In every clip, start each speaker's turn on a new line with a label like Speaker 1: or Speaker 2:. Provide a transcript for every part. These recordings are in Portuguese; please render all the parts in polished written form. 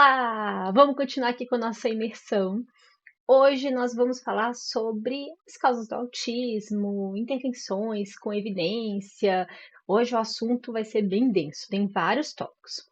Speaker 1: Olá! Vamos continuar aqui com a nossa imersão. Hoje nós vamos falar sobre as causas do autismo, intervenções com evidência. Hoje o assunto vai ser bem denso, tem vários tópicos.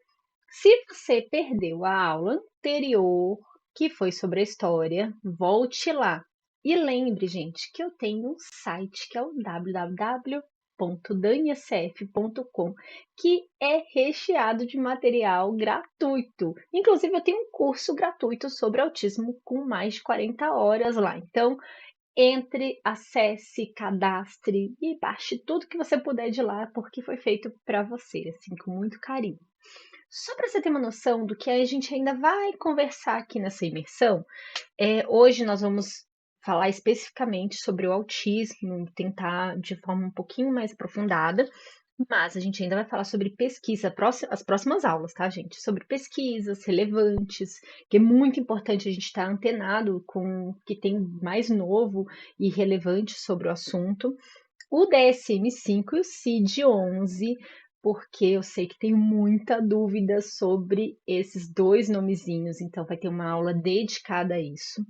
Speaker 1: Se você perdeu a aula anterior, que foi sobre a história, volte lá. E lembre, gente, que eu tenho um site que é o www.daniacf.com, que é recheado de material gratuito. Inclusive, eu tenho um curso gratuito sobre autismo com mais de 40 horas lá. Então, entre, acesse, cadastre e baixe tudo que você puder de lá, porque foi feito para você, assim, com muito carinho. Só para você ter uma noção do que a gente ainda vai conversar aqui nessa imersão, hoje nós vamos falar especificamente sobre o autismo, tentar de forma um pouquinho mais aprofundada, mas a gente ainda vai falar sobre pesquisa, as próximas aulas, tá, gente? Sobre pesquisas relevantes, que é muito importante a gente estar antenado com o que tem mais novo e relevante sobre o assunto. O DSM-5 e o CID-11, porque eu sei que tem muita dúvida sobre esses dois nomezinhos, então vai ter uma aula dedicada a isso.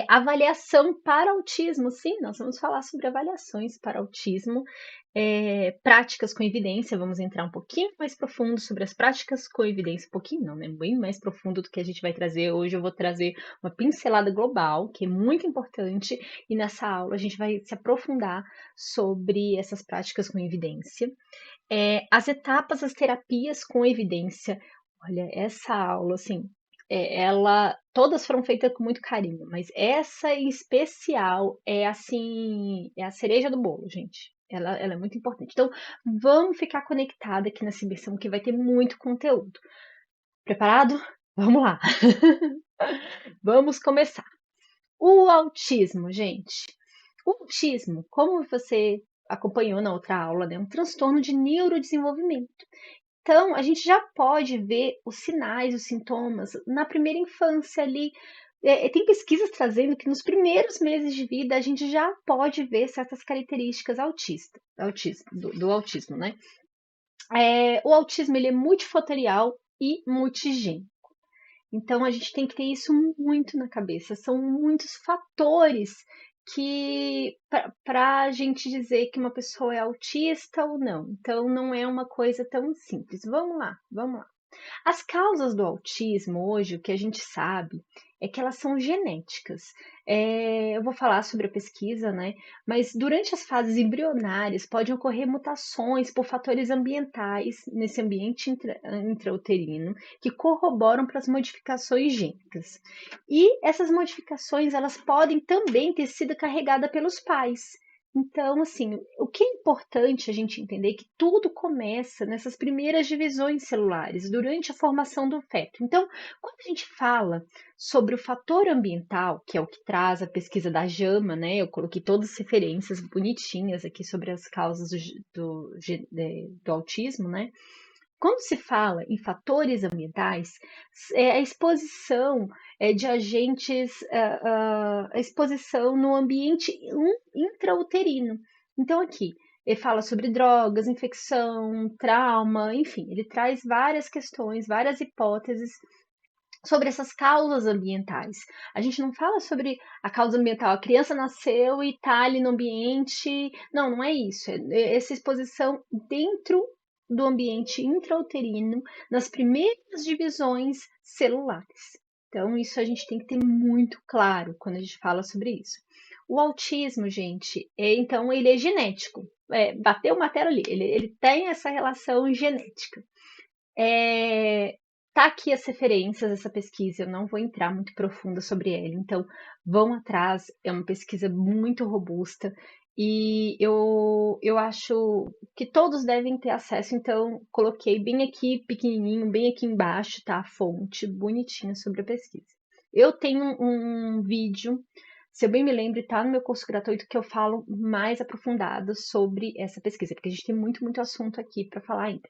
Speaker 1: Avaliação para autismo, sim, nós vamos falar sobre avaliações para autismo, práticas com evidência, vamos entrar um pouquinho mais profundo sobre as práticas com evidência, um pouquinho não, né? Bem mais profundo do que a gente vai trazer. Hoje eu vou trazer uma pincelada global, que é muito importante, e nessa aula a gente vai se aprofundar sobre essas práticas com evidência. As etapas das terapias com evidência. Olha, essa aula, assim, ela, todas foram feitas com muito carinho, mas essa em especial é assim, é a cereja do bolo, gente. Ela é muito importante. Então, vamos ficar conectada aqui nessa imersão que vai ter muito conteúdo. Preparado? Vamos lá. Vamos começar. O autismo, gente. O autismo, como você acompanhou na outra aula, né, é um transtorno de neurodesenvolvimento. Então, a gente já pode ver os sinais, os sintomas na primeira infância ali. Tem pesquisas trazendo que nos primeiros meses de vida a gente já pode ver certas características do autismo, né? O autismo ele é multifatorial e multigênico. Então a gente tem que ter isso muito na cabeça. São muitos fatores que para a gente dizer que uma pessoa é autista ou não. Então não é uma coisa tão simples. Vamos lá, vamos lá. As causas do autismo hoje, o que a gente sabe é que elas são genéticas. Eu vou falar sobre a pesquisa, né? Mas durante as fases embrionárias podem ocorrer mutações por fatores ambientais nesse ambiente intrauterino que corroboram para as modificações gênicas. E essas modificações elas podem também ter sido carregadas pelos pais. Então, assim, o que é importante a gente entender é que tudo começa nessas primeiras divisões celulares, durante a formação do feto. Então, quando a gente fala sobre o fator ambiental, que é o que traz a pesquisa da JAMA, né? Eu coloquei todas as referências bonitinhas aqui sobre as causas do autismo, né? Quando se fala em fatores ambientais, a exposição de agentes, a exposição no ambiente intrauterino. Então, aqui, ele fala sobre drogas, infecção, trauma, enfim, ele traz várias questões, várias hipóteses sobre essas causas ambientais. A gente não fala sobre a causa ambiental, a criança nasceu e está ali no ambiente. Não, não é isso. É essa exposição dentro do ambiente intrauterino, nas primeiras divisões celulares. Então, isso a gente tem que ter muito claro quando a gente fala sobre isso. O autismo, gente, então ele é genético. Bateu o martelo ali, ele tem essa relação genética. Tá aqui as referências dessa pesquisa, eu não vou entrar muito profunda sobre ela, então vão atrás, é uma pesquisa muito robusta e eu acho que todos devem ter acesso, então coloquei bem aqui pequenininho, bem aqui embaixo, tá? A fonte bonitinha sobre a pesquisa. Eu tenho um vídeo, se eu bem me lembro, tá no meu curso gratuito que eu falo mais aprofundado sobre essa pesquisa, porque a gente tem muito, muito assunto aqui para falar ainda.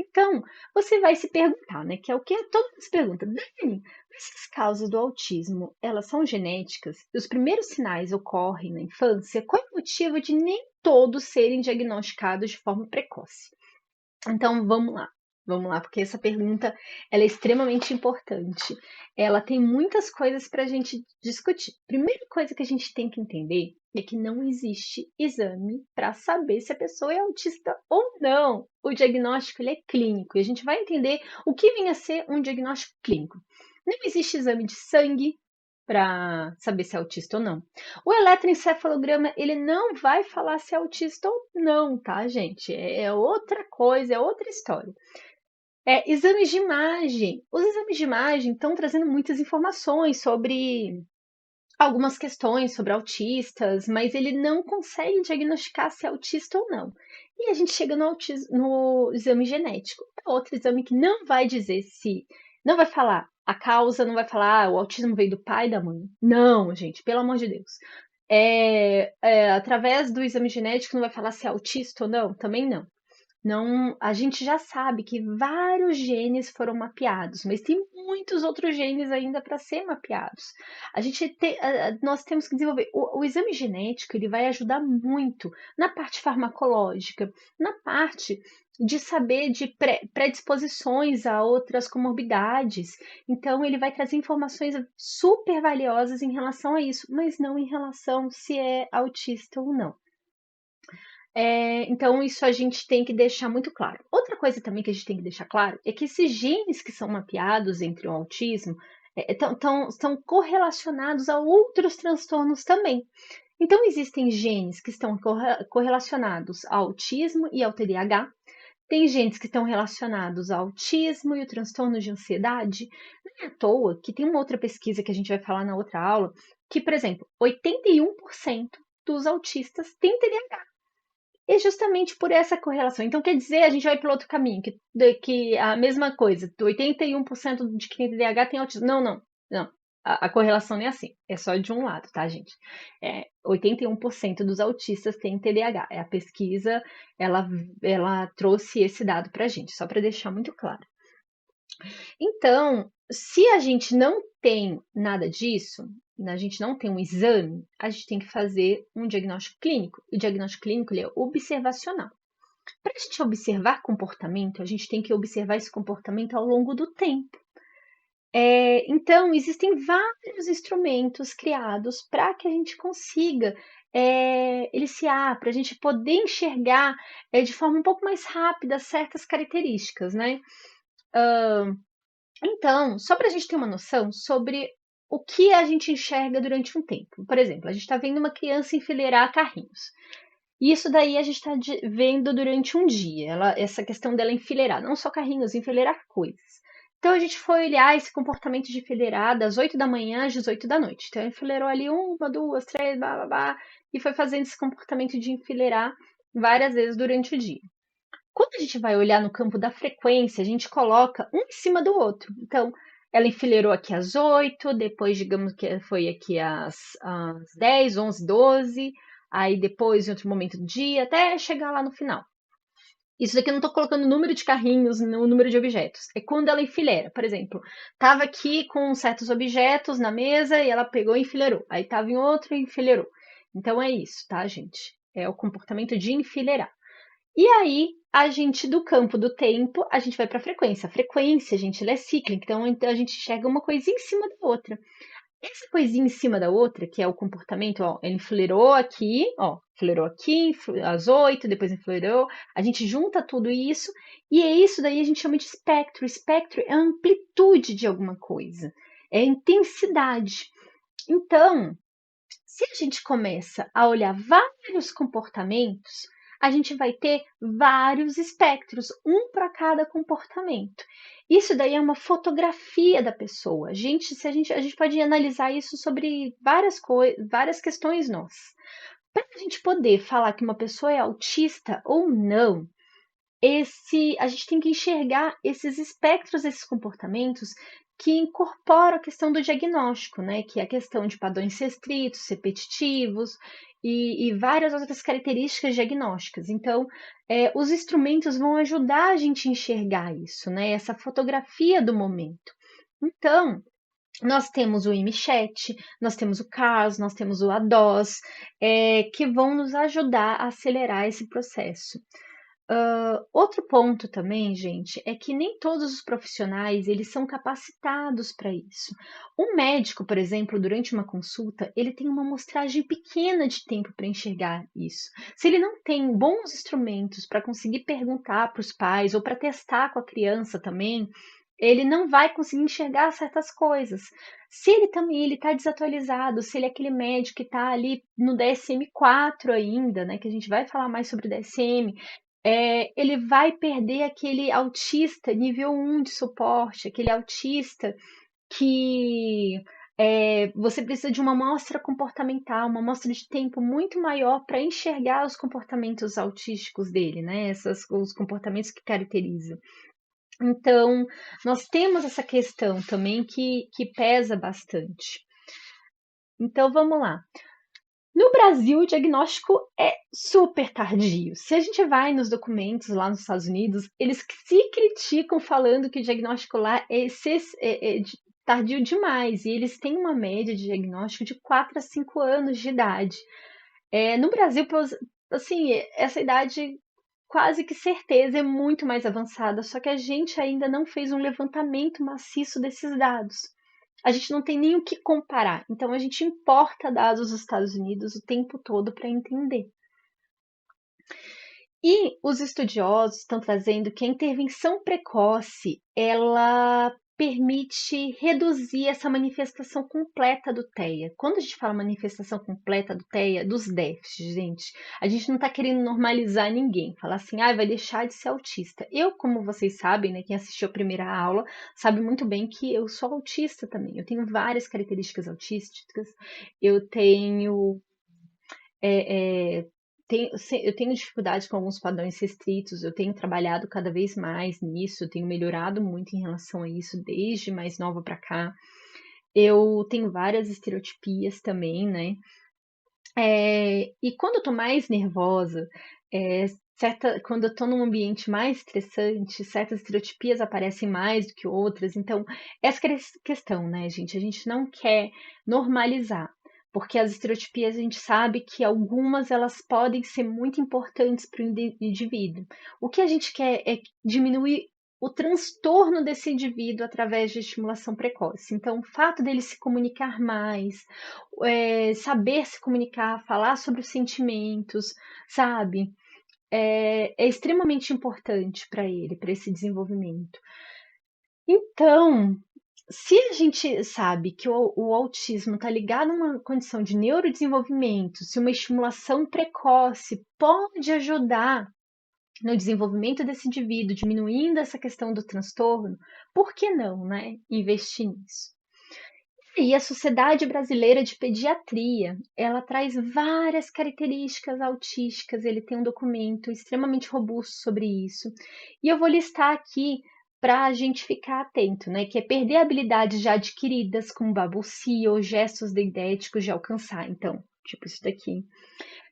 Speaker 1: Então, você vai se perguntar, né? Que é o que todo mundo se pergunta. Dani, essas causas do autismo, elas são genéticas? E os primeiros sinais ocorrem na infância? Qual é o motivo de nem todos serem diagnosticados de forma precoce? Então, vamos lá. Vamos lá, porque essa pergunta ela é extremamente importante. Ela tem muitas coisas para a gente discutir. Primeira coisa que a gente tem que entender é que não existe exame para saber se a pessoa é autista ou não. O diagnóstico ele é clínico e a gente vai entender o que vem a ser um diagnóstico clínico. Não existe exame de sangue para saber se é autista ou não. O eletroencefalograma, ele não vai falar se é autista ou não, tá, gente? É outra coisa, é outra história. Exames de imagem. Os exames de imagem estão trazendo muitas informações sobre algumas questões sobre autistas, mas ele não consegue diagnosticar se é autista ou não. E a gente chega no exame genético. É outro exame que não vai dizer se. Não vai falar a causa, não vai falar o autismo veio do pai e da mãe. Não, gente, pelo amor de Deus. Através do exame genético não vai falar se é autista ou não? Também não. Não, a gente já sabe que vários genes foram mapeados, mas tem muitos outros genes ainda para ser mapeados. Nós temos que desenvolver o exame genético, ele vai ajudar muito na parte farmacológica, na parte de saber de predisposições a outras comorbidades. Então, ele vai trazer informações super valiosas em relação a isso, mas não em relação se é autista ou não. Então, isso a gente tem que deixar muito claro. Outra coisa também que a gente tem que deixar claro é que esses genes que são mapeados entre o autismo estão correlacionados a outros transtornos também. Então, existem genes que estão correlacionados ao autismo e ao TDAH, tem genes que estão relacionados ao autismo e o transtorno de ansiedade. Não é à toa que tem uma outra pesquisa que a gente vai falar na outra aula, que, por exemplo, 81% dos autistas têm TDAH. E justamente por essa correlação. Então, quer dizer, a gente vai pelo outro caminho, que a mesma coisa, 81% de quem tem TDAH tem autismo. Não, não, não. A correlação não é assim, é só de um lado, tá, gente? 81% dos autistas têm TDAH. A pesquisa, ela trouxe esse dado pra gente, só para deixar muito claro. Então, se a gente não tem nada disso, a gente não tem um exame, a gente tem que fazer um diagnóstico clínico. O diagnóstico clínico ele é observacional. Para a gente observar comportamento, a gente tem que observar esse comportamento ao longo do tempo. Então, existem vários instrumentos criados para que a gente consiga eliciar, para a gente poder enxergar de forma um pouco mais rápida certas características, né? Então, só para a gente ter uma noção sobre o que a gente enxerga durante um tempo. Por exemplo, a gente está vendo uma criança enfileirar carrinhos. E isso daí a gente está vendo durante um dia, essa questão dela enfileirar, não só carrinhos, enfileirar coisas. Então a gente foi olhar esse comportamento de enfileirar das 8 da manhã às 18 da noite. Então enfileirou ali uma, duas, três, blá, blá, blá, e foi fazendo esse comportamento de enfileirar várias vezes durante o dia. Quando a gente vai olhar no campo da frequência, a gente coloca um em cima do outro. Então, ela enfileirou aqui às 8, depois, digamos que foi aqui às 10, 11, 12, aí depois, em outro momento do dia, até chegar lá no final. Isso daqui eu não estou colocando o número de carrinhos no número de objetos. É quando ela enfileira. Por exemplo, estava aqui com certos objetos na mesa e ela pegou e enfileirou. Aí estava em outro e enfileirou. Então é isso, tá, gente? É o comportamento de enfileirar. E aí, a gente, do campo do tempo, a gente vai para a frequência. A frequência, gente, ela é cíclica, então a gente enxerga uma coisinha em cima da outra. Essa coisinha em cima da outra, que é o comportamento, ó, ele enfileirou aqui, às 8, depois enfileirou, a gente junta tudo isso, e é isso daí a gente chama de espectro. Espectro é a amplitude de alguma coisa, é a intensidade. Então, se a gente começa a olhar vários comportamentos, a gente vai ter vários espectros, um para cada comportamento. Isso daí é uma fotografia da pessoa. A gente pode analisar isso sobre várias questões nossas. Para a gente poder falar que uma pessoa é autista ou não, a gente tem que enxergar esses espectros, esses comportamentos que incorporam a questão do diagnóstico, né? Que é a questão de padrões restritos, repetitivos e várias outras características diagnósticas. Então, os instrumentos vão ajudar a gente a enxergar isso, né? Essa fotografia do momento. Então, nós temos o IMChat, nós temos o CARS, nós temos o ADOS, que vão nos ajudar a acelerar esse processo. Outro ponto também, gente, é que nem todos os profissionais eles são capacitados para isso. Um médico, por exemplo, durante uma consulta, ele tem uma amostragem pequena de tempo para enxergar isso. Se ele não tem bons instrumentos para conseguir perguntar para os pais ou para testar com a criança também, ele não vai conseguir enxergar certas coisas. Se ele também ele está desatualizado, se ele é aquele médico que está ali no DSM-4 ainda, né, que a gente vai falar mais sobre o DSM, ele vai perder aquele autista nível 1 de suporte, aquele autista que você precisa de uma amostra comportamental, uma amostra de tempo muito maior para enxergar os comportamentos autísticos dele, né? Os comportamentos que caracterizam. Então, nós temos essa questão também que pesa bastante. Então, vamos lá. No Brasil, o diagnóstico é super tardio. Se a gente vai nos documentos lá nos Estados Unidos, eles se criticam falando que o diagnóstico lá tardio demais, e eles têm uma média de diagnóstico de 4 a 5 anos de idade. No Brasil, assim, essa idade quase que certeza é muito mais avançada, só que a gente ainda não fez um levantamento maciço desses dados. A gente não tem nem o que comparar, então a gente importa dados dos Estados Unidos o tempo todo para entender. E os estudiosos estão trazendo que a intervenção precoce, ela permite reduzir essa manifestação completa do TEA. Quando a gente fala manifestação completa do TEA, dos déficits, gente, a gente não está querendo normalizar ninguém, falar assim, vai deixar de ser autista. Eu, como vocês sabem, né, quem assistiu a primeira aula, sabe muito bem que eu sou autista também. Eu tenho várias características autísticas, eu tenho eu tenho dificuldade com alguns padrões restritos, eu tenho trabalhado cada vez mais nisso, eu tenho melhorado muito em relação a isso desde mais nova para cá. Eu tenho várias estereotipias também, né? E quando eu tô mais nervosa, quando eu tô num ambiente mais estressante, certas estereotipias aparecem mais do que outras. Então, essa que é a questão, né, gente? A gente não quer normalizar, porque as estereotipias a gente sabe que algumas elas podem ser muito importantes para o indivíduo. O que a gente quer é diminuir o transtorno desse indivíduo através de estimulação precoce. Então, o fato dele se comunicar mais, saber se comunicar, falar sobre os sentimentos, sabe? É extremamente importante para ele, para esse desenvolvimento. Então, se a gente sabe que o autismo está ligado a uma condição de neurodesenvolvimento, se uma estimulação precoce pode ajudar no desenvolvimento desse indivíduo, diminuindo essa questão do transtorno, por que não, né? Investir nisso. E a Sociedade Brasileira de Pediatria, ela traz várias características autísticas, ele tem um documento extremamente robusto sobre isso. E eu vou listar aqui para a gente ficar atento, né? Que é perder habilidades já adquiridas, como babucia ou gestos idéticos de alcançar. Então, tipo isso daqui.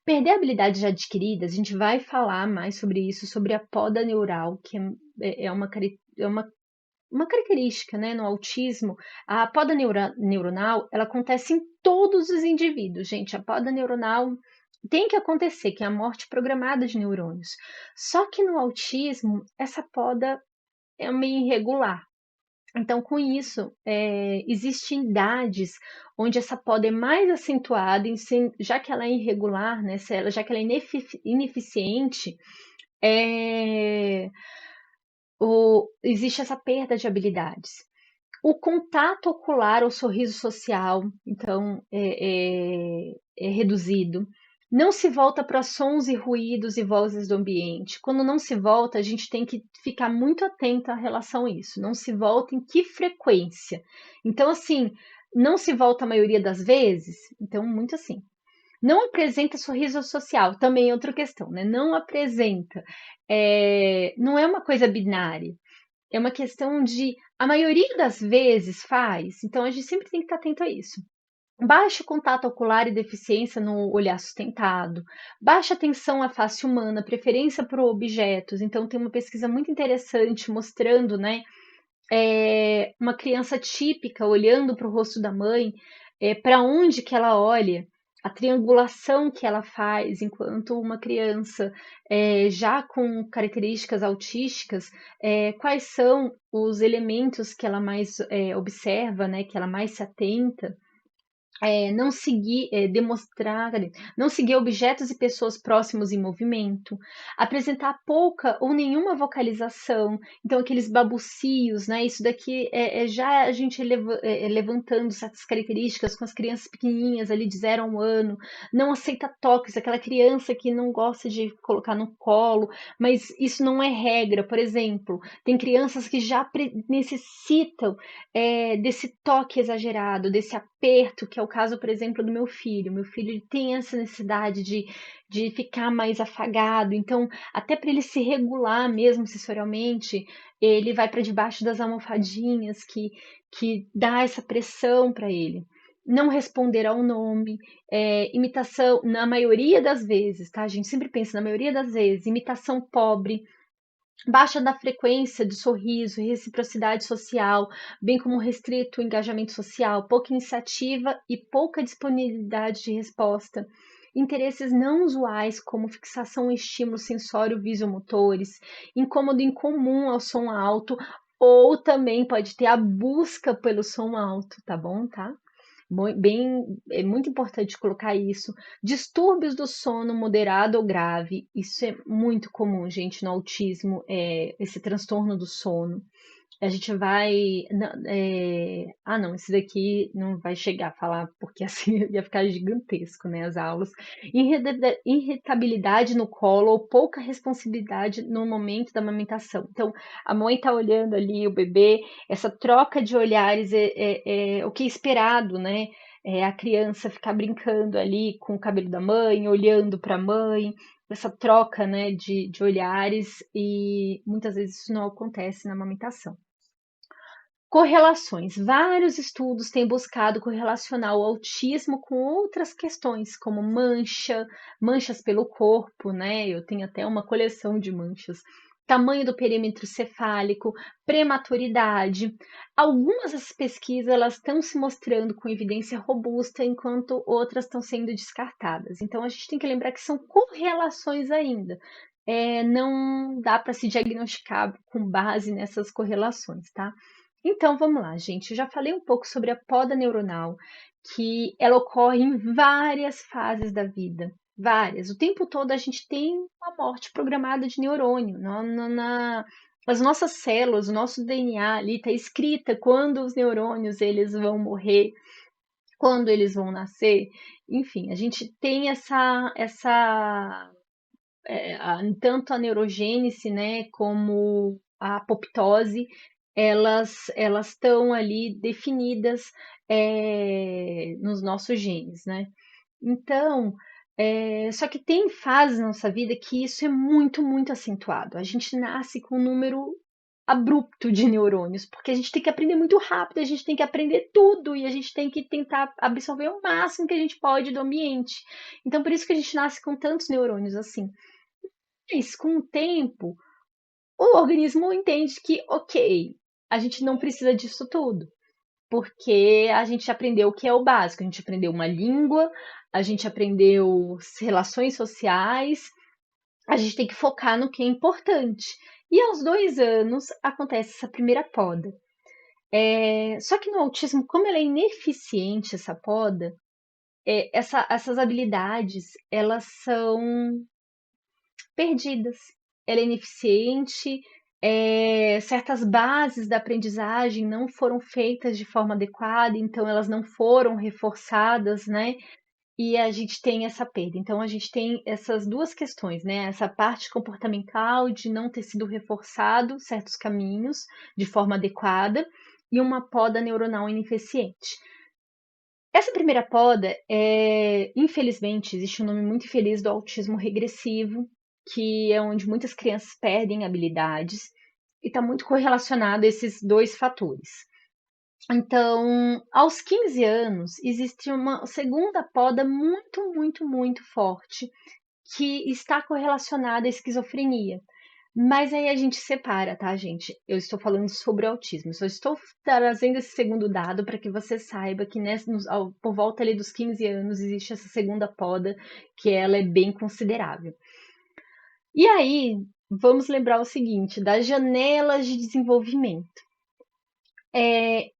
Speaker 1: Perder habilidades já adquiridas, a gente vai falar mais sobre isso, sobre a poda neural, que é uma característica, né, no autismo. A poda neuronal, ela acontece em todos os indivíduos, gente. A poda neuronal tem que acontecer, que é a morte programada de neurônios. Só que no autismo, essa poda é meio irregular. Então, com isso, existem idades onde essa poda é mais acentuada, já que ela é irregular, né, já que ela é ineficiente, é, existe essa perda de habilidades. O contato ocular ou sorriso social, então, é reduzido. Não se volta para sons e ruídos e vozes do ambiente. Quando não se volta, a gente tem que ficar muito atento à relação a isso. Não se volta em que frequência? Então, assim, não se volta a maioria das vezes? Então, muito assim. Não apresenta sorriso social, também é outra questão, né? Não apresenta. Não é uma coisa binária. É uma questão de a maioria das vezes faz, então a gente sempre tem que estar atento a isso. Baixo contato ocular e deficiência no olhar sustentado, baixa atenção à face humana, preferência por objetos. Então tem uma pesquisa muito interessante mostrando, né, uma criança típica olhando para o rosto da mãe, para onde que ela olha. a triangulação que ela faz enquanto uma criança já com características autísticas, quais são os elementos que ela mais observa, né, que ela mais se atenta, não seguir, demonstrar, não seguir objetos e pessoas próximos em movimento, apresentar pouca ou nenhuma vocalização, então aqueles babucios, né? Isso daqui é já a gente levantando certas características com as crianças pequenininhas ali de 0 a 1 ano, não aceita toques, aquela criança que não gosta de colocar no colo, mas isso não é regra. Por exemplo, tem crianças que já necessitam desse toque exagerado, desse aperto, que é o caso, por exemplo, do meu filho. Meu filho ele tem essa necessidade de ficar mais afagado, então, até para ele se regular mesmo sensorialmente, ele vai para debaixo das almofadinhas que dá essa pressão para ele. Não responder ao nome, imitação, na maioria das vezes, tá? A gente sempre pensa, na maioria das vezes, imitação pobre, baixa da frequência de sorriso, reciprocidade social, bem como restrito engajamento social, pouca iniciativa e pouca disponibilidade de resposta. Interesses não usuais, como fixação em estímulos sensório-visormotores, incômodo incomum ao som alto, ou também pode ter a busca pelo som alto, tá bom? Tá? Bem, é muito importante colocar isso. Distúrbios do sono moderado ou grave, isso é muito comum, gente, no autismo, esse transtorno do sono. A gente vai. Não, esse daqui não vai chegar a falar, porque assim ia ficar gigantesco, né? As aulas. Irritabilidade no colo ou pouca responsibilidade no momento da amamentação. Então, a mãe tá olhando ali o bebê, essa troca de olhares é o que é esperado, né? A criança ficar brincando ali com o cabelo da mãe, olhando para a mãe, essa troca, né, de olhares, e muitas vezes isso não acontece na amamentação. Correlações. Vários estudos têm buscado correlacionar o autismo com outras questões, como manchas pelo corpo, né? Eu tenho até uma coleção de manchas. Tamanho do perímetro cefálico, prematuridade. Algumas dessas pesquisas elas estão se mostrando com evidência robusta, enquanto outras estão sendo descartadas. Então a gente tem que lembrar que são correlações ainda. Não dá para se diagnosticar com base nessas correlações, tá? Então, vamos lá, gente. Eu já falei um pouco sobre a poda neuronal, que ela ocorre em várias fases da vida. Várias. O tempo todo a gente tem uma morte programada de neurônio. As nossas células, o nosso DNA ali está escrita quando os neurônios eles vão morrer, quando eles vão nascer. Enfim, a gente tem tanto a neurogênese, né, como a apoptose, elas estão ali definidas nos nossos genes, né? Então, só que tem fases na nossa vida que isso é muito, muito acentuado. A gente nasce com um número abrupto de neurônios, porque a gente tem que aprender muito rápido, a gente tem que aprender tudo e a gente tem que tentar absorver o máximo que a gente pode do ambiente. Então, por isso que a gente nasce com tantos neurônios assim. Mas com o tempo, o organismo entende que, ok, a gente não precisa disso tudo, porque a gente aprendeu o que é o básico, a gente aprendeu uma língua, a gente aprendeu relações sociais, a gente tem que focar no que é importante. E aos 2 anos acontece essa primeira poda. Só que no autismo, como ela é ineficiente, essa poda, essas habilidades, elas são perdidas. Ela é ineficiente, certas bases da aprendizagem não foram feitas de forma adequada, então elas não foram reforçadas, né? E a gente tem essa perda. Então a gente tem essas duas questões, né? Essa parte comportamental de não ter sido reforçado certos caminhos de forma adequada e uma poda neuronal ineficiente. Essa primeira poda infelizmente, existe um nome muito infeliz do autismo regressivo, que é onde muitas crianças perdem habilidades e está muito correlacionado a esses dois fatores. Então, aos 15 anos, existe uma segunda poda muito, muito, muito forte que está correlacionada à esquizofrenia. Mas aí a gente separa, tá, gente? Eu estou falando sobre autismo. Só estou trazendo esse segundo dado para que você saiba que por volta ali dos 15 anos existe essa segunda poda, que ela é bem considerável. E aí, vamos lembrar o seguinte, das janelas de desenvolvimento.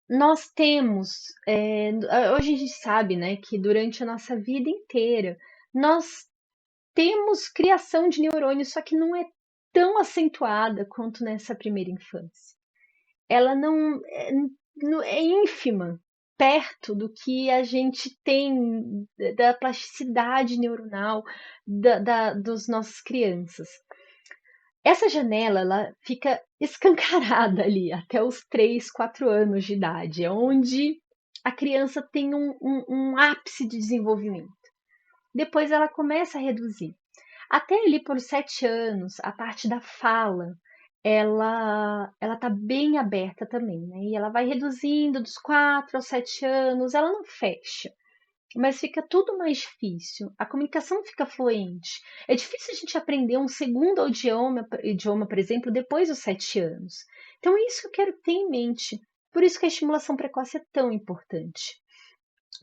Speaker 1: Nós temos, hoje a gente sabe, né, que durante a nossa vida inteira, nós temos criação de neurônios, só que não é tão acentuada quanto nessa primeira infância. Ela é ínfima perto do que a gente tem da plasticidade neuronal dos nossas crianças. Essa janela, ela fica escancarada ali até os 3, 4 anos de idade, é onde a criança tem um ápice de desenvolvimento. Depois ela começa a reduzir. Até ali por 7 anos, a parte da fala, ela tá bem aberta também, né? E ela vai reduzindo dos 4 aos 7 anos, ela não fecha, mas fica tudo mais difícil. A comunicação fica fluente. É difícil a gente aprender um segundo idioma, por exemplo, depois dos 7 anos. Então, é isso que eu quero ter em mente. Por isso que a estimulação precoce é tão importante.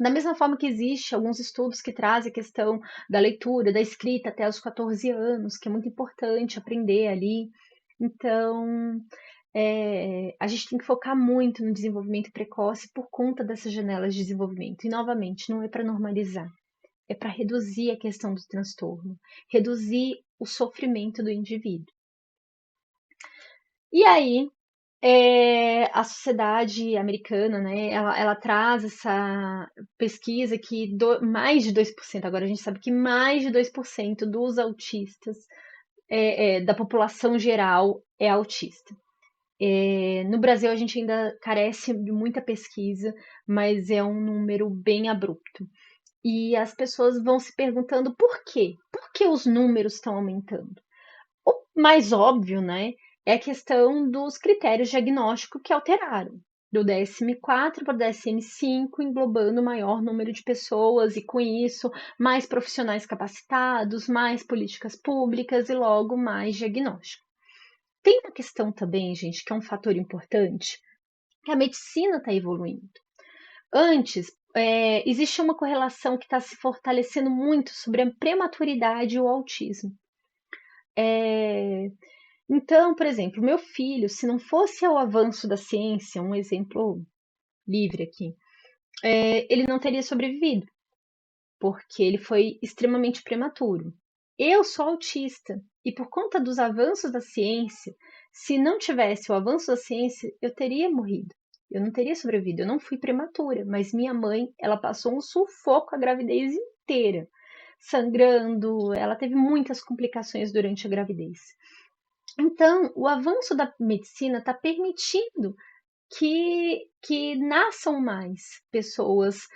Speaker 1: Da mesma forma que existe alguns estudos que trazem a questão da leitura, da escrita até os 14 anos, que é muito importante aprender ali. Então, a gente tem que focar muito no desenvolvimento precoce por conta dessas janelas de desenvolvimento. E, novamente, não é para normalizar, é para reduzir a questão do transtorno, reduzir o sofrimento do indivíduo. E aí, a sociedade americana, né, ela traz essa pesquisa que mais de 2%, agora a gente sabe que mais de 2% dos autistas, da população geral, é autista. No Brasil, a gente ainda carece de muita pesquisa, mas é um número bem abrupto. E as pessoas vão se perguntando por quê? Por que os números estão aumentando? O mais óbvio, né, é a questão dos critérios diagnósticos que alteraram, do DSM-4 para o DSM-5, englobando o maior número de pessoas e, com isso, mais profissionais capacitados, mais políticas públicas e, logo, mais diagnóstico. Tem uma questão também, gente, que é um fator importante, que a medicina está evoluindo. Antes, existe uma correlação que está se fortalecendo muito sobre a prematuridade e o autismo. Então, por exemplo, meu filho, se não fosse o avanço da ciência, um exemplo livre aqui, ele não teria sobrevivido, porque ele foi extremamente prematuro. Eu sou autista e por conta dos avanços da ciência, se não tivesse o avanço da ciência, eu teria morrido. Eu não teria sobrevivido. Eu não fui prematura, mas minha mãe, ela passou um sufoco a gravidez inteira, sangrando, ela teve muitas complicações durante a gravidez. Então, o avanço da medicina está permitindo que nasçam mais pessoas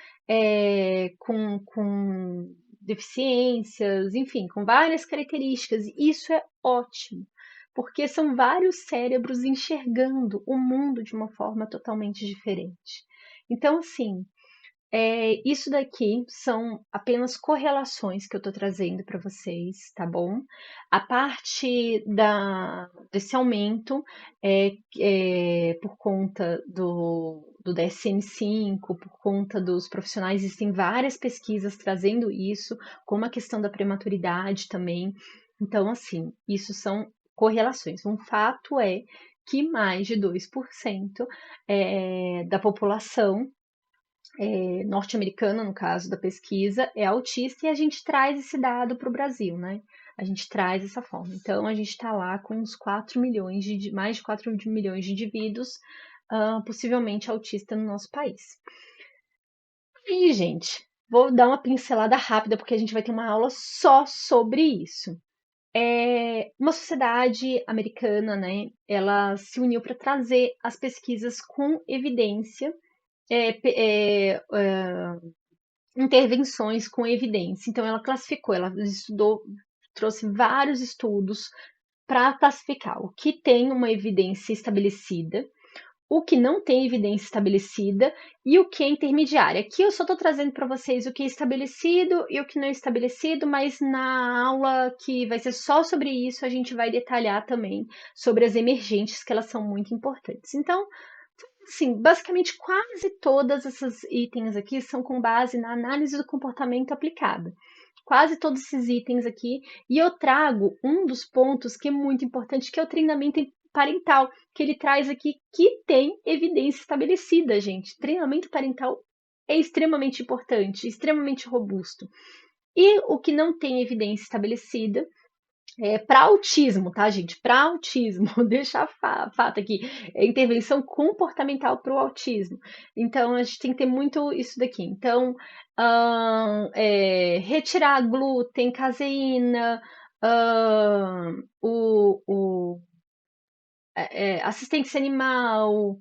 Speaker 1: com deficiências, enfim, com várias características. E isso é ótimo, porque são vários cérebros enxergando o mundo de uma forma totalmente diferente. Então, assim, isso daqui são apenas correlações que eu estou trazendo para vocês, tá bom? A parte desse aumento por conta do DSM-5, por conta dos profissionais, existem várias pesquisas trazendo isso, como a questão da prematuridade também. Então, assim, isso são correlações. Um fato é que mais de 2% da população norte-americana, no caso da pesquisa, é autista e a gente traz esse dado para o Brasil, né? A gente traz essa forma. Então, a gente está lá com uns 4 milhões mais de 4 milhões de indivíduos possivelmente autistas no nosso país. E, gente, vou dar uma pincelada rápida, porque a gente vai ter uma aula só sobre isso. Uma sociedade americana, né, ela se uniu para trazer as pesquisas com evidência intervenções com evidência. Então, ela classificou, ela estudou, trouxe vários estudos para classificar o que tem uma evidência estabelecida, o que não tem evidência estabelecida e o que é intermediário. Aqui eu só estou trazendo para vocês o que é estabelecido e o que não é estabelecido, mas na aula que vai ser só sobre isso, a gente vai detalhar também sobre as emergentes, que elas são muito importantes. Então, sim, basicamente quase todas essas itens aqui são com base na análise do comportamento aplicada. Quase todos esses itens aqui, e eu trago um dos pontos que é muito importante, que é o treinamento parental, que ele traz aqui que tem evidência estabelecida, gente. Treinamento parental é extremamente importante, extremamente robusto. E o que não tem evidência estabelecida para autismo, tá, gente? Para autismo, deixar fato aqui, é intervenção comportamental para o autismo. Então, a gente tem que ter muito isso daqui. Então, retirar glúten, caseína, assistência animal,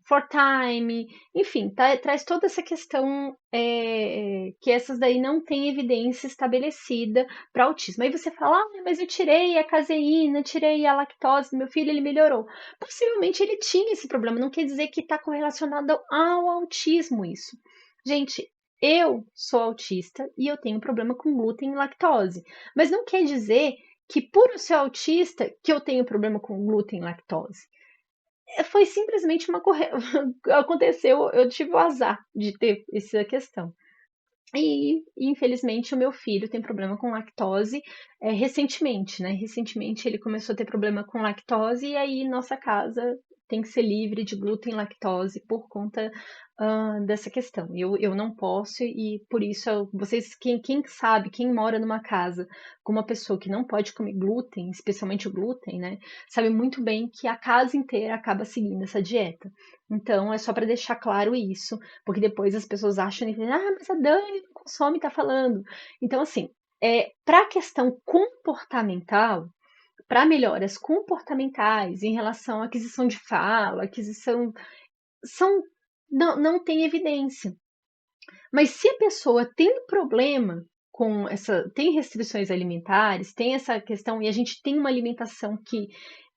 Speaker 1: for time, enfim, traz toda essa questão que essas daí não têm evidência estabelecida para autismo. Aí você fala, mas eu tirei a caseína, tirei a lactose do meu filho, ele melhorou. Possivelmente ele tinha esse problema, não quer dizer que está correlacionado ao autismo isso. Gente, eu sou autista e eu tenho problema com glúten e lactose, mas não quer dizer que por eu ser autista que eu tenho problema com glúten e lactose. Foi simplesmente uma aconteceu, eu tive o azar de ter essa questão. E, infelizmente, o meu filho tem problema com lactose recentemente, né? Recentemente ele começou a ter problema com lactose e aí nossa casa tem que ser livre de glúten e lactose por conta dessa questão. Eu não posso e por isso vocês, quem sabe, quem mora numa casa com uma pessoa que não pode comer glúten, especialmente o glúten, né? Sabe muito bem que a casa inteira acaba seguindo essa dieta. Então é só para deixar claro isso, porque depois as pessoas acham, mas a Dani não consome, tá falando. Então, assim, para a questão comportamental, para melhoras comportamentais em relação à aquisição de fala, aquisição, são, não tem evidência. Mas se a pessoa tem problema com essa, tem restrições alimentares, tem essa questão, e a gente tem uma alimentação que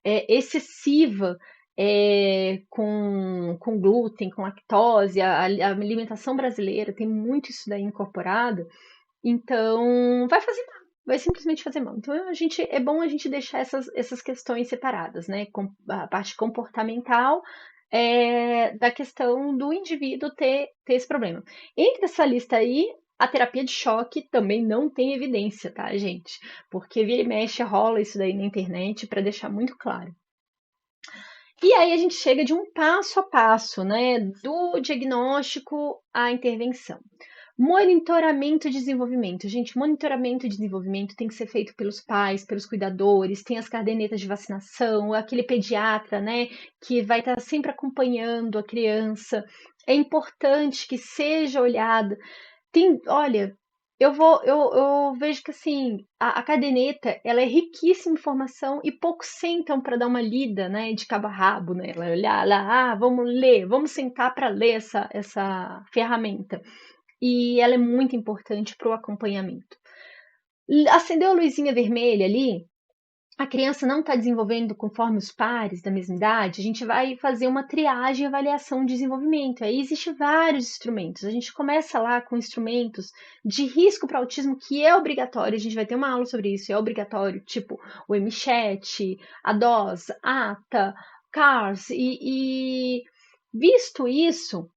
Speaker 1: é excessiva com glúten, com lactose, a alimentação brasileira tem muito isso daí incorporado, então vai fazer mal, vai simplesmente fazer mal. Então é bom a gente deixar essas questões separadas, né? A parte comportamental da questão do indivíduo ter esse problema. Entre essa lista aí, a terapia de choque também não tem evidência, tá, gente? Porque vira e mexe rola isso daí na internet para deixar muito claro. E aí a gente chega de um passo a passo, né, do diagnóstico à intervenção. Monitoramento e desenvolvimento. Gente, monitoramento e desenvolvimento tem que ser feito pelos pais, pelos cuidadores, tem as cadernetas de vacinação, aquele pediatra, né, que vai estar sempre acompanhando a criança. É importante que seja olhada. Olha, eu vejo que assim, a caderneta, ela é riquíssima em informação e poucos sentam para dar uma lida, né, de cabo a rabo, né? Ela olhar lá, vamos ler, vamos sentar para ler essa ferramenta. E ela é muito importante para o acompanhamento. Acendeu a luzinha vermelha ali, a criança não está desenvolvendo conforme os pares da mesma idade, a gente vai fazer uma triagem e avaliação de desenvolvimento. Aí existem vários instrumentos. A gente começa lá com instrumentos de risco para autismo que é obrigatório. A gente vai ter uma aula sobre isso, é obrigatório, tipo o MChat, a DOS, ATA, CARS. E visto isso,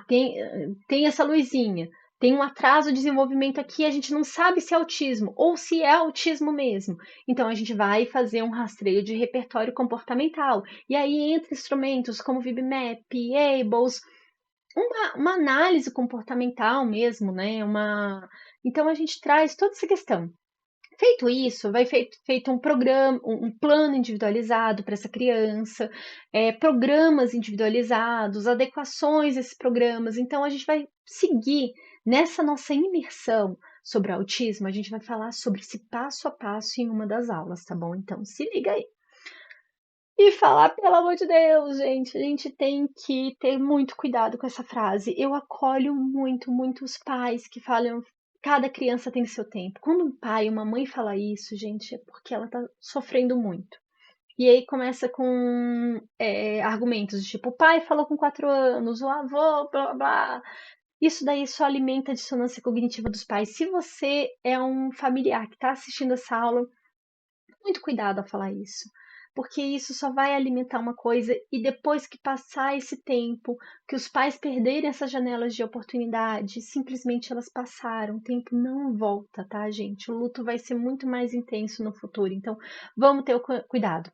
Speaker 1: tem essa luzinha. Tem um atraso de desenvolvimento aqui, a gente não sabe se é autismo ou se é autismo mesmo. Então, a gente vai fazer um rastreio de repertório comportamental. E aí, entre instrumentos como VibMap, Ables, uma análise comportamental mesmo, né? Então, a gente traz toda essa questão. Feito isso, vai feito um programa, um plano individualizado para essa criança, programas individualizados, adequações a esses programas. Então, a gente vai seguir nessa nossa imersão sobre autismo, a gente vai falar sobre esse passo a passo em uma das aulas, tá bom? Então, se liga aí. E falar, pelo amor de Deus, gente, a gente tem que ter muito cuidado com essa frase. Eu acolho muito, muitos pais que falam, cada criança tem seu tempo. Quando um pai, uma mãe fala isso, gente, é porque ela tá sofrendo muito. E aí começa com argumentos tipo, o pai falou com 4 anos, o avô, blá blá blá. Isso daí só alimenta a dissonância cognitiva dos pais. Se você é um familiar que está assistindo essa aula, muito cuidado a falar isso, porque isso só vai alimentar uma coisa e depois que passar esse tempo, que os pais perderem essas janelas de oportunidade, simplesmente elas passaram, o tempo não volta, tá, gente? O luto vai ser muito mais intenso no futuro, então vamos ter o cuidado.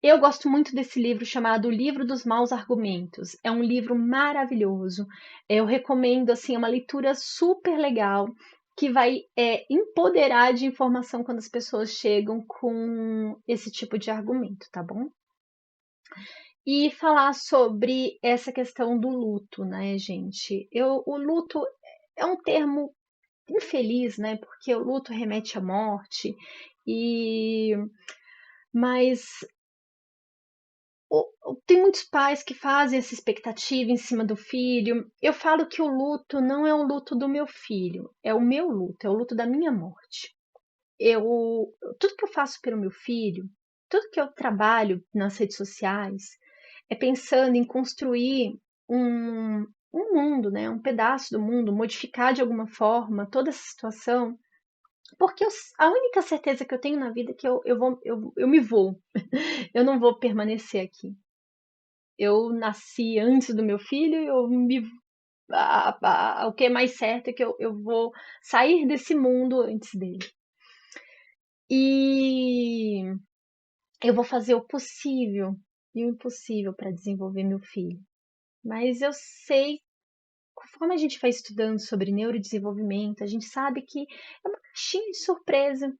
Speaker 1: Eu gosto muito desse livro chamado O Livro dos Maus Argumentos. É um livro maravilhoso. Eu recomendo, assim, é uma leitura super legal que vai empoderar de informação quando as pessoas chegam com esse tipo de argumento, tá bom? E falar sobre essa questão do luto, né, gente? O luto é um termo infeliz, né? Porque o luto remete à morte, e mas tem muitos pais que fazem essa expectativa em cima do filho. Eu falo que o luto não é o luto do meu filho, é o meu luto, é o luto da minha morte. Tudo que eu faço pelo meu filho, tudo que eu trabalho nas redes sociais, é pensando em construir um mundo, né? Um pedaço do mundo, modificar de alguma forma toda essa situação, porque a única certeza que eu tenho na vida é que eu me vou, eu não vou permanecer aqui. Eu nasci antes do meu filho, o que é mais certo é que eu vou sair desse mundo antes dele. E eu vou fazer o possível e o impossível para desenvolver meu filho. Mas eu sei, conforme a gente vai estudando sobre neurodesenvolvimento, a gente sabe que é uma caixinha de surpresa.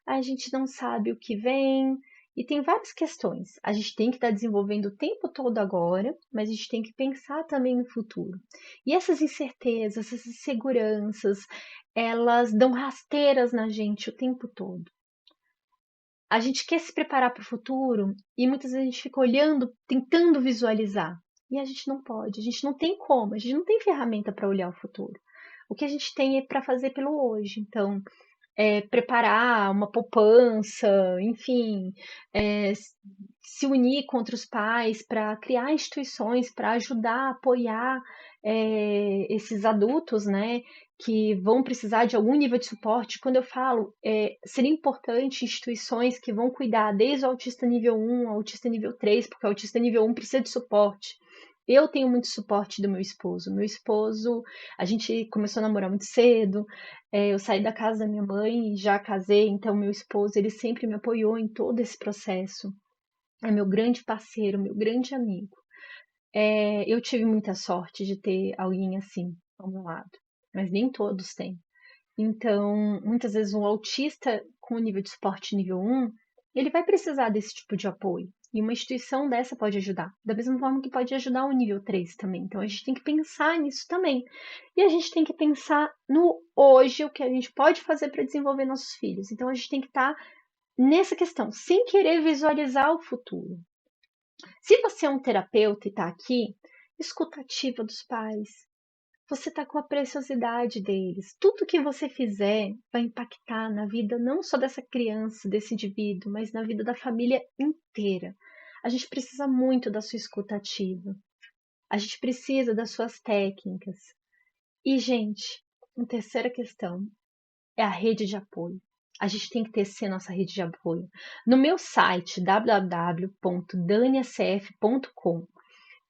Speaker 1: A gente não sabe o que vem, e tem várias questões. A gente tem que estar desenvolvendo o tempo todo agora, mas a gente tem que pensar também no futuro. E essas incertezas, essas inseguranças, elas dão rasteiras na gente o tempo todo. A gente quer se preparar para o futuro e muitas vezes a gente fica olhando, tentando visualizar. E a gente não pode, a gente não tem como, a gente não tem ferramenta para olhar o futuro. O que a gente tem é para fazer pelo hoje. Então, preparar uma poupança, enfim, se unir contra os pais para criar instituições para ajudar, apoiar esses adultos, né, que vão precisar de algum nível de suporte. Quando eu falo, seria importante instituições que vão cuidar desde o autista nível 1 ao autista nível 3, porque o autista nível 1 precisa de suporte. Eu tenho muito suporte do meu esposo. Meu esposo, a gente começou a namorar muito cedo, eu saí da casa da minha mãe e já casei, então meu esposo, ele sempre me apoiou em todo esse processo. É meu grande parceiro, meu grande amigo. Eu tive muita sorte de ter alguém assim ao meu lado, mas nem todos têm. Então, muitas vezes um autista com nível de suporte nível 1, ele vai precisar desse tipo de apoio. E uma instituição dessa pode ajudar, da mesma forma que pode ajudar o nível 3 também. Então, a gente tem que pensar nisso também. E a gente tem que pensar no hoje, o que a gente pode fazer para desenvolver nossos filhos. Então, a gente tem que estar nessa questão, sem querer visualizar o futuro. Se você é um terapeuta e está aqui, escutativa dos pais, você está com a preciosidade deles. Tudo que você fizer vai impactar na vida não só dessa criança, desse indivíduo, mas na vida da família inteira. A gente precisa muito da sua escutativa. A gente precisa das suas técnicas. E, gente, uma terceira questão é a rede de apoio. A gente tem que tecer nossa rede de apoio. No meu site, www.daniacf.com,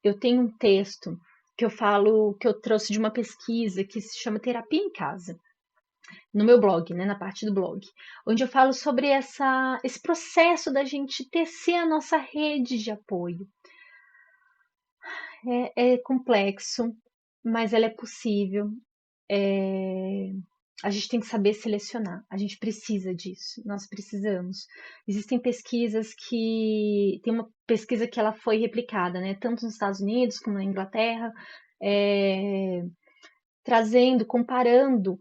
Speaker 1: eu tenho um texto que eu falo, que eu trouxe de uma pesquisa que se chama Terapia em Casa, no meu blog, né, na parte do blog, onde eu falo sobre esse processo da gente tecer a nossa rede de apoio. É complexo, mas ela é possível. A gente tem que saber selecionar. A gente precisa disso. Nós precisamos. Existem pesquisas que tem uma pesquisa que ela foi replicada, né, tanto nos Estados Unidos como na Inglaterra, trazendo, comparando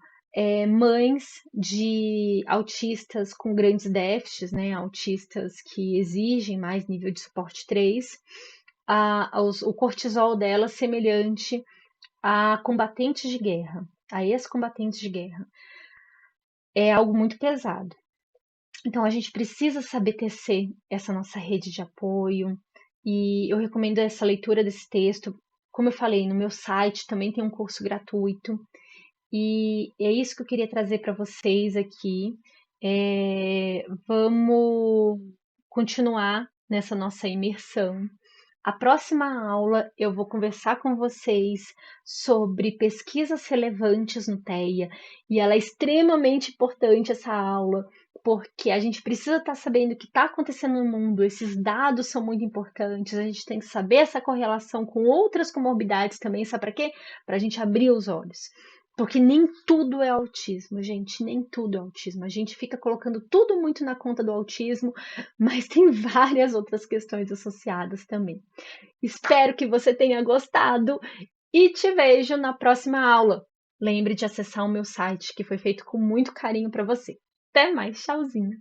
Speaker 1: mães de autistas com grandes déficits, né, autistas que exigem mais nível de suporte 3, o cortisol dela semelhante a combatentes de guerra, a ex-combatentes de guerra. É algo muito pesado. Então a gente precisa saber tecer essa nossa rede de apoio, e eu recomendo essa leitura desse texto. Como eu falei, no meu site também tem um curso gratuito, e é isso que eu queria trazer para vocês aqui. Vamos continuar nessa nossa imersão. A próxima aula eu vou conversar com vocês sobre pesquisas relevantes no TEA, e ela é extremamente importante essa aula, porque a gente precisa estar sabendo o que está acontecendo no mundo, esses dados são muito importantes, a gente tem que saber essa correlação com outras comorbidades também, sabe para quê? Para a gente abrir os olhos. Porque nem tudo é autismo, gente, nem tudo é autismo. A gente fica colocando tudo muito na conta do autismo, mas tem várias outras questões associadas também. Espero que você tenha gostado e te vejo na próxima aula. Lembre de acessar o meu site, que foi feito com muito carinho para você. Até mais, tchauzinho!